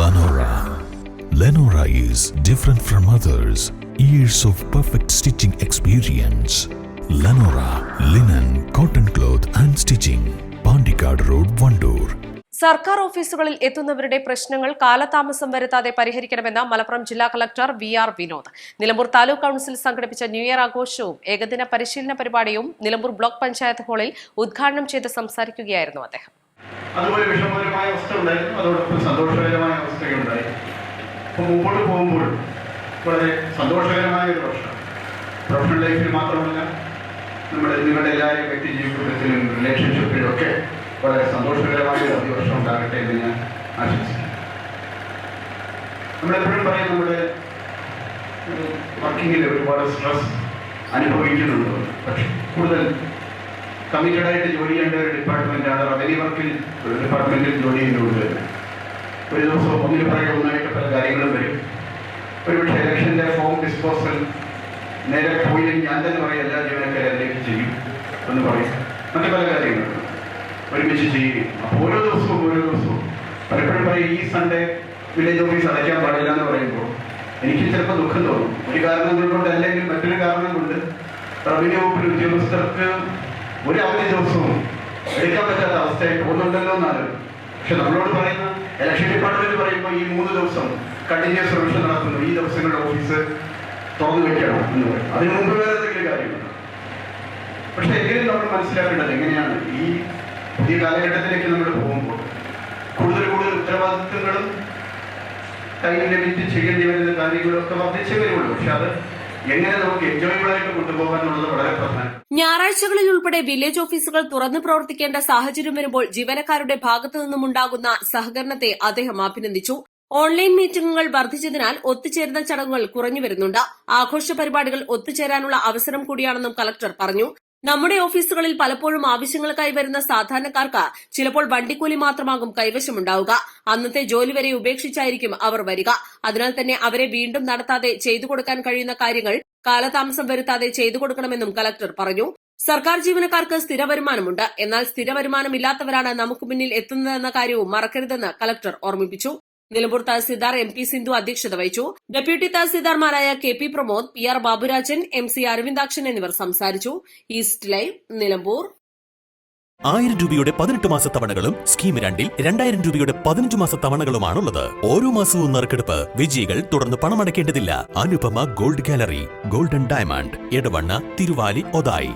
Lenora. Lenora is different from others. Years of perfect stitching experience. Lenora, linen, cotton cloth and stitching. Pandikad Road, Vandoor. സർക്കാർ ഓഫീസുകളിൽ എത്തുന്നവരുടെ പ്രശ്നങ്ങൾ കാലതാമസം വരുത്താതെ പരിഹരിക്കണമെന്ന് മലപ്പുറം ജില്ലാ collector VR Vinod. Nilambur taluk council സംഘടിപ്പിച്ച ന്യൂ ഇയർ ആഘോഷവും ഏകദിന പരിശീലന പരിപാടിയും നിലമ്പൂർ ബ്ലോക്ക് പഞ്ചായത്ത് ഹാളിൽ ഉദ്ഘാടനം ചെയ്ത് സംസാരിക്കുകയായിരുന്നു അദ്ദേഹം. അതുപോലെ വിഷമകരമായ അവസ്ഥ ഉണ്ടായിരുന്നു, അതോടൊപ്പം സന്തോഷകരമായ അവസ്ഥയുണ്ടായി. അപ്പോൾ മുമ്പോട്ട് പോകുമ്പോൾ വളരെ സന്തോഷകരമായ ഒരു വർഷം, പ്രൊഫഷണൽ ലൈഫിൽ മാത്രമല്ല നിങ്ങളുടെ എല്ലാവരും വ്യക്തി ജീവിതത്തിലും റിലേഷൻഷിപ്പിലും ഒക്കെ വളരെ സന്തോഷകരമായ ഒരു വർഷം ഉണ്ടാകട്ടെ എന്ന് ഞാൻ ആശംസിക്കുന്നു. നമ്മളെപ്പോഴും പറയും നമ്മുടെ വർക്കിങ്ങിൽ ഒരുപാട് സ്ട്രെസ് അനുഭവിക്കുന്നുണ്ട്. പക്ഷെ കൂടുതൽ കമ്മിറ്റഡായിട്ട് ജോലി ചെയ്യേണ്ട ഒരു ഡിപ്പാർട്ട്മെൻറ്റാണ് റവന്യൂ വർക്കിൽ ഡിപ്പാർട്ട്മെൻറ്റിൽ ജോലി ചെയ്യുന്നത്. ഒരു ദിവസം ഒന്നിന് പറയുക ഒന്നായിട്ട് പല കാര്യങ്ങളും വരും. ഒരുപക്ഷെ ഇലക്ഷൻ്റെ ഫോം ഡിസ്പോസൽ നേരെ പോയില്ലെങ്കിൽ ഞാൻ തന്നെ പറയും എല്ലാ ജീവനക്കാരും അതിലേക്ക് ചെയ്യും എന്ന് പറയും. മറ്റു പല കാര്യങ്ങളും ഒരുമിച്ച് ചെയ്യുകയും അപ്പോൾ ഓരോ ദിവസവും പലപ്പോഴും പറയും ഈ സൺഡേ വില്ലേജ് ഓഫീസ് അടയ്ക്കാൻ പാടില്ല എന്ന് പറയുമ്പോൾ എനിക്ക് ചിലപ്പോൾ ദുഃഖം തോന്നും. ഒരു കാരണങ്ങൾ കൊണ്ട് അല്ലെങ്കിൽ മറ്റൊരു കാരണം കൊണ്ട് റവന്യൂ വകുപ്പിൽ ഉദ്യോഗസ്ഥർക്ക് ഒരു അവധി ദിവസവും എടുക്കാൻ പറ്റാത്ത അവസ്ഥയായി പോകുന്നുണ്ടല്ലോ എന്നാണ്. പക്ഷെ നമ്മളോട് പറയുന്ന ഇലക്ഷൻ ഡിപ്പാർട്ട്മെന്റ് പറയുമ്പോൾ ഈ 3 ദിവസം കണ്ടിന്യൂസ് റിവിഷൻ നടത്തുന്നു, ഈ ദിവസങ്ങളുടെ ഓഫീസ് തുറന്നു വെക്കണം എന്ന് പറയും. അതിന് മുമ്പ് വേറെ എന്തെങ്കിലും കാര്യമുണ്ട്. പക്ഷെ എങ്കിലും നമ്മൾ മനസ്സിലാക്കേണ്ടത് എങ്ങനെയാണ് ഈ പുതിയ കാലഘട്ടത്തിലേക്ക് നമ്മൾ പോകുമ്പോൾ കൂടുതൽ ഉത്തരവാദിത്വങ്ങളും ടൈം ലിമിറ്റ് ചെയ്യേണ്ടി വരുന്ന കാര്യങ്ങളൊക്കെ വർദ്ധിച്ചേ വരുള്ളൂ. പക്ഷെ അത് എങ്ങനെ നമുക്ക് എൻജോയബിൾ ആയിട്ട് കൊണ്ടുപോകാനുള്ളത് വളരെ പ്രധാനം. ഞായറാഴ്ചകളിൽ ഉൾപ്പെടെ വില്ലേജ് ഓഫീസുകൾ തുറന്നു പ്രവർത്തിക്കേണ്ട സാഹചര്യം വരുമ്പോൾ ജീവനക്കാരുടെ ഭാഗത്തു നിന്നുമുണ്ടാകുന്ന സഹകരണത്തെ അദ്ദേഹം അഭിനന്ദിച്ചു. ഓൺലൈൻ മീറ്റിംഗുകൾ വർദ്ധിച്ചതിനാൽ ഒത്തുചേരുന്ന ചടങ്ങുകൾ കുറഞ്ഞു വരുന്നുണ്ട്. ആഘോഷ പരിപാടികൾ ഒത്തുചേരാനുള്ള അവസരം കൂടിയാണെന്നും കളക്ടർ പറഞ്ഞു. നമ്മുടെ ഓഫീസുകളിൽ പലപ്പോഴും ആവശ്യങ്ങൾക്കായി വരുന്ന സാധാരണക്കാർക്ക് ചിലപ്പോൾ വണ്ടിക്കൂലി മാത്രമാകും കൈവശമുണ്ടാവുക. അന്നത്തെ ജോലി വരെ ഉപേക്ഷിച്ചായിരിക്കും അവർ വരിക. അതിനാൽ തന്നെ അവരെ വീണ്ടും നടത്താതെ ചെയ്തു കൊടുക്കാൻ കഴിയുന്ന കാര്യങ്ങൾ കാലതാമസം വരുത്താതെ ചെയ്തു കൊടുക്കണമെന്നും കളക്ടർ പറഞ്ഞു. സർക്കാർ ജീവനക്കാർക്ക് സ്ഥിര വരുമാനമുണ്ട്. എന്നാൽ സ്ഥിര വരുമാനമില്ലാത്തവരാണ് നമുക്ക് മുന്നിൽ എത്തുന്നതെന്ന കാര്യവും മറക്കരുതെന്ന് കളക്ടർ ഓർമ്മിപ്പിച്ചു. നിലമ്പൂർ തഹസിൽദാർ MP സിന്ധു അധ്യക്ഷത വഹിച്ചു. ഡെപ്യൂട്ടി തഹസിൽദാർമാരായ KP Pramod, PR Baburajan, MC Aravindakshan എന്നിവർ സംസാരിച്ചു. East live, Nilambur. 1000 രൂപയുടെ 18 മാസ തവണകളും സ്കീം 2ൽ 2000 രൂപയുടെ 15 മാസ തവണകളുമാണുള്ളത്. ഓരോ മാസവും നറുക്കെടുപ്പ്. വിജയികൾ തുടർന്ന് പണമടയ്ക്കേണ്ടതില്ല. Anupama gold gallery, golden diamond, Edavanna, Thiruvali, Othayi.